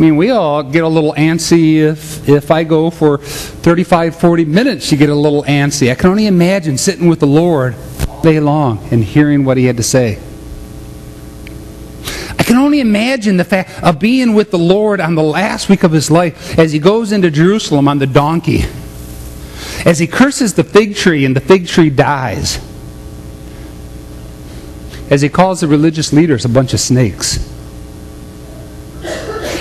mean, we all get a little antsy if I go for 35, 40 minutes, you get a little antsy. I can only imagine sitting with the Lord all day long and hearing what He had to say. I can only imagine the fact of being with the Lord on the last week of His life as He goes into Jerusalem on the donkey, as He curses the fig tree and the fig tree dies, as He calls the religious leaders a bunch of snakes,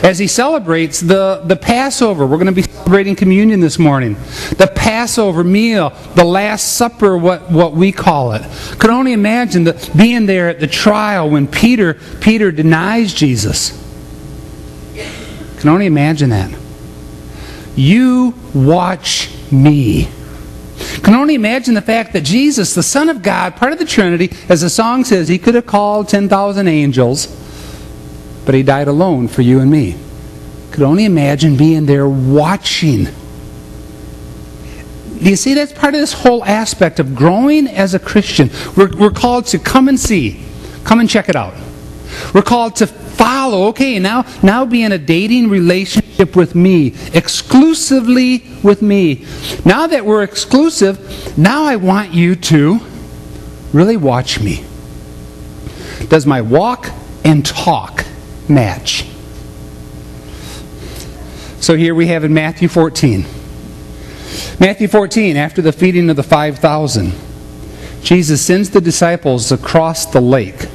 as He celebrates the Passover. We're going to be celebrating communion this morning. The Passover meal, the Last Supper, what we call it. Could only imagine being there at the trial when Peter denies Jesus. Can only imagine that. You watch me. Can only imagine the fact that Jesus, the Son of God, part of the Trinity, as the song says, He could have called 10,000 angels, but He died alone for you and me. Could only imagine being there watching. Do you see, that's part of this whole aspect of growing as a Christian. We're called to come and see. Come and check it out. We're called to follow. Okay, now be in a dating relationship with me. Exclusively with me. Now that we're exclusive, now I want you to really watch me. Does my walk and talk match? So here we have in Matthew 14. Matthew 14, after the feeding of the 5,000, Jesus sends the disciples across the lake.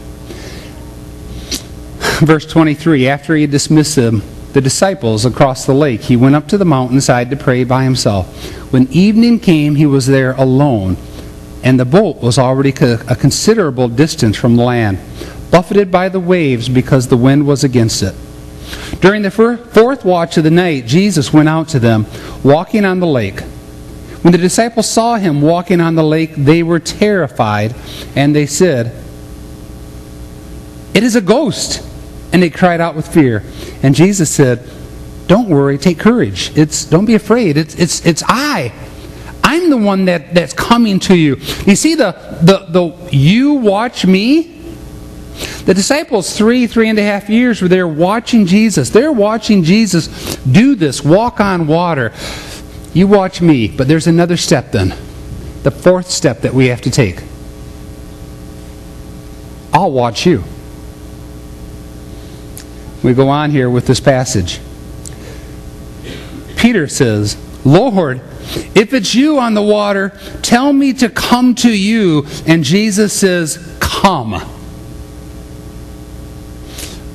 Verse 23, after He had dismissed them, the disciples across the lake, He went up to the mountainside to pray by Himself. When evening came, He was there alone, and the boat was already a considerable distance from the land, buffeted by the waves because the wind was against it. During the fourth watch of the night, Jesus went out to them, walking on the lake. When the disciples saw Him walking on the lake, they were terrified, and they said, "It is a ghost!" And they cried out with fear. And Jesus said, "Don't worry, take courage. Don't be afraid. It's I. I'm the one that's coming to you." You see the you watch me? The disciples, 3.5 years were there watching Jesus. They're watching Jesus do this, walk on water. You watch me. But there's another step then. The fourth step that we have to take. I'll watch you. We go on here with this passage. Peter says, "Lord, if it's you on the water, tell me to come to you." And Jesus says, "Come."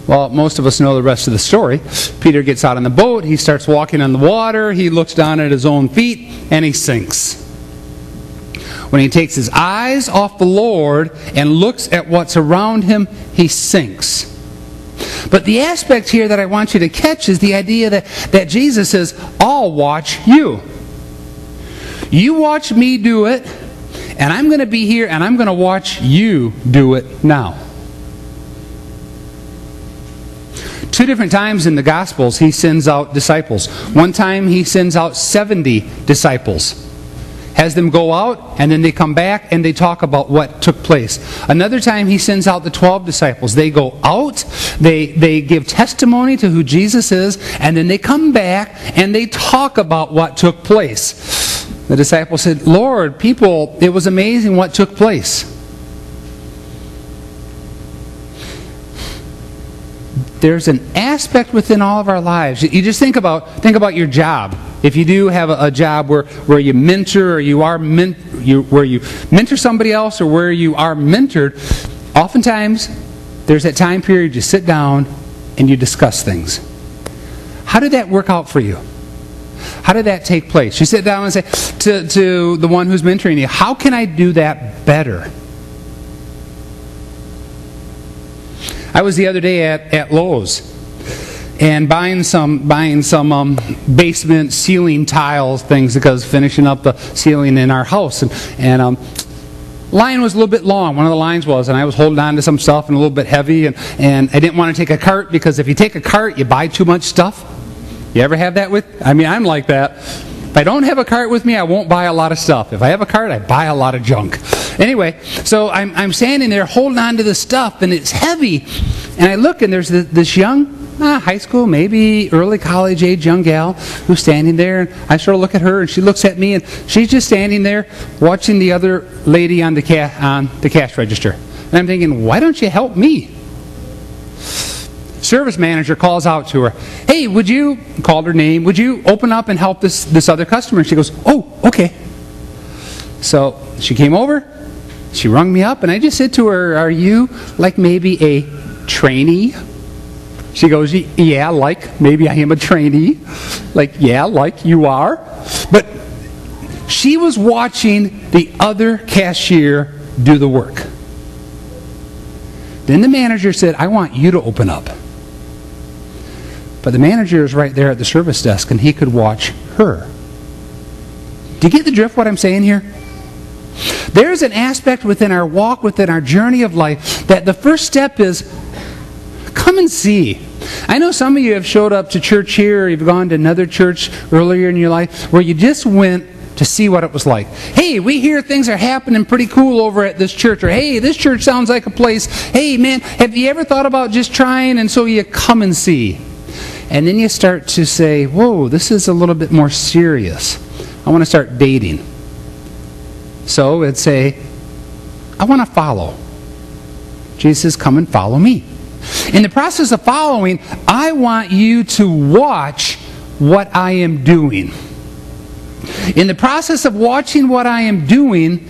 Well, most of us know the rest of the story. Peter gets out on the boat. He starts walking on the water. He looks down at his own feet, and he sinks. When he takes his eyes off the Lord and looks at what's around him, he sinks. But the aspect here that I want you to catch is the idea that Jesus says, "I'll watch you. You watch me do it, and I'm going to be here, and I'm going to watch you do it now." Two different times in the Gospels, He sends out disciples. One time He sends out 70 disciples. Has them go out, and then they come back and they talk about what took place. Another time He sends out the 12 disciples. They go out, they give testimony to who Jesus is, and then they come back and they talk about what took place. The disciples said, "Lord, it was amazing what took place." There's an aspect within all of our lives. You just think about your job. If you do have a job where you mentor, or where you mentor somebody else, or where you are mentored, oftentimes there's that time period you sit down and you discuss things. How did that work out for you? How did that take place? You sit down and say to the one who's mentoring you, "How can I do that better?" I was the other day at Lowe's and buying some basement ceiling tiles things, because finishing up the ceiling in our house, and line was a little bit long. One of the lines was, and I was holding on to some stuff and a little bit heavy, and I didn't want to take a cart, because if you take a cart, you buy too much stuff. You ever have that I'm like that. If I don't have a cart with me, I won't buy a lot of stuff. If I have a cart, I buy a lot of junk. Anyway, so I'm standing there holding on to the stuff, and it's heavy. And I look, and there's this young high school, maybe early college age young gal who's standing there. And I sort of look at her, and she looks at me, and she's just standing there watching the other lady on the cash register. And I'm thinking, why don't you help me? Service manager calls out to her, hey, called her name, would you open up and help this other customer? And she goes, oh, okay. So she came over, she rung me up, and I just said to her, are you like maybe a trainee? She goes, yeah, like maybe I am a trainee. Like, yeah, like you are. But she was watching the other cashier do the work. Then the manager said, I want you to open up. But the manager is right there at the service desk, and he could watch her. Do you get the drift what I'm saying here? There's an aspect within our walk, within our journey of life, that the first step is come and see. I know some of you have showed up to church here, or you've gone to another church earlier in your life where you just went to see what it was like. Hey, we hear things are happening pretty cool over at this church, or hey, this church sounds like a place. Hey, man, have you ever thought about just trying? And so you come and see. And then you start to say, whoa, this is a little bit more serious. I want to start dating. So it'd say, I want to follow. Jesus says, come and follow me. In the process of following, I want you to watch what I am doing. In the process of watching what I am doing,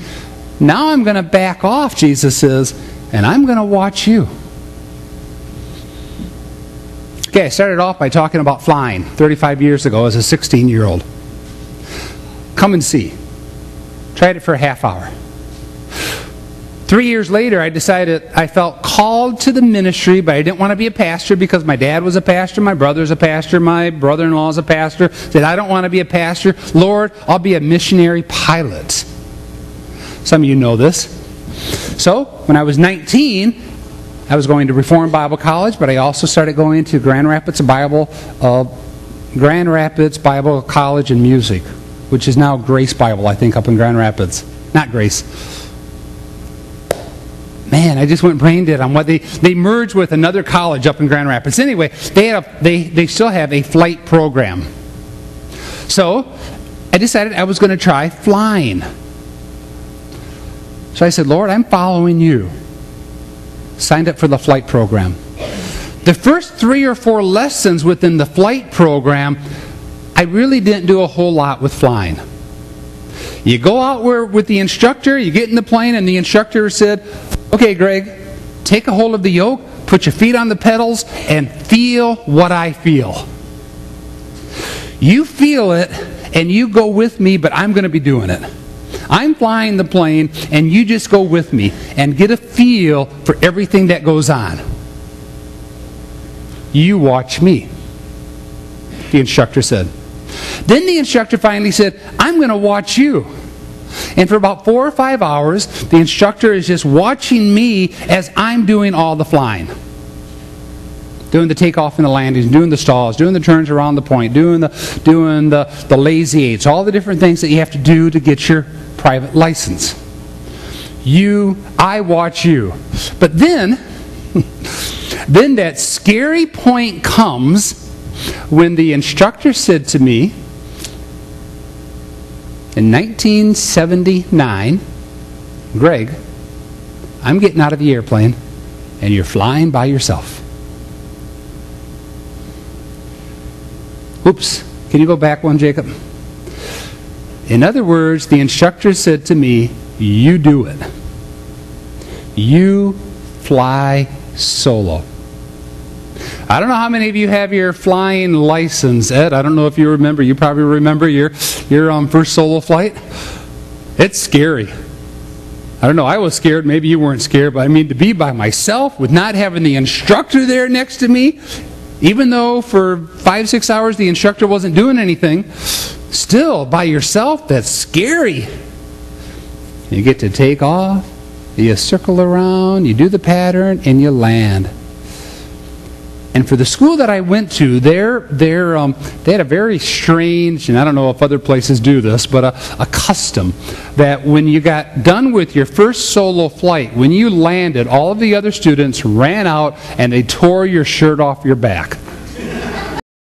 now I'm going to back off, Jesus says, and I'm going to watch you. Okay, I started off by talking about flying 35 years ago as a 16-year-old. Come and see. Tried it for a half hour. 3 years later, I decided I felt called to the ministry, but I didn't want to be a pastor because my dad was a pastor, my brother's a pastor, my brother-in-law is a pastor. Said, I don't want to be a pastor. Lord, I'll be a missionary pilot. Some of you know this. So, when I was 19, I was going to Reformed Bible College, but I also started going to Grand Rapids Bible College and Music, which is now Grace Bible, I think, up in Grand Rapids. Not Grace. Man, I just went brain dead on what they merged with another college up in Grand Rapids. Anyway, they still have a flight program. So I decided I was going to try flying. So I said, Lord, I'm following you. Signed up for the flight program. The first 3 or 4 lessons within the flight program, I really didn't do a whole lot with flying. You go out with the instructor, you get in the plane, and the instructor said, okay, Greg, take a hold of the yoke, put your feet on the pedals, and feel what I feel. You feel it, and you go with me, but I'm going to be doing it. I'm flying the plane, and you just go with me and get a feel for everything that goes on. You watch me, the instructor said. Then the instructor finally said, I'm going to watch you. And for about 4 or 5 hours, the instructor is just watching me as I'm doing all the flying. Doing the takeoff and the landings, doing the stalls, doing the turns around the point, doing the lazy eights, all the different things that you have to do to get your private license. I watch you. But then that scary point comes when the instructor said to me, in 1979, Greg, I'm getting out of the airplane and you're flying by yourself. Oops. Can you go back one, Jacob? In other words, the instructor said to me, you do it. You fly solo. I don't know how many of you have your flying license, Ed. I don't know if you remember. You probably remember your first solo flight. It's scary. I don't know. I was scared. Maybe you weren't scared. But I mean, to be by myself with not having the instructor there next to me, even though for 5-6 hours the instructor wasn't doing anything, still by yourself, that's scary. You get to take off, you circle around, you do the pattern, and you land. And for the school that I went to, they had a very strange, and I don't know if other places do this, but a custom that when you got done with your first solo flight, when you landed, all of the other students ran out and they tore your shirt off your back.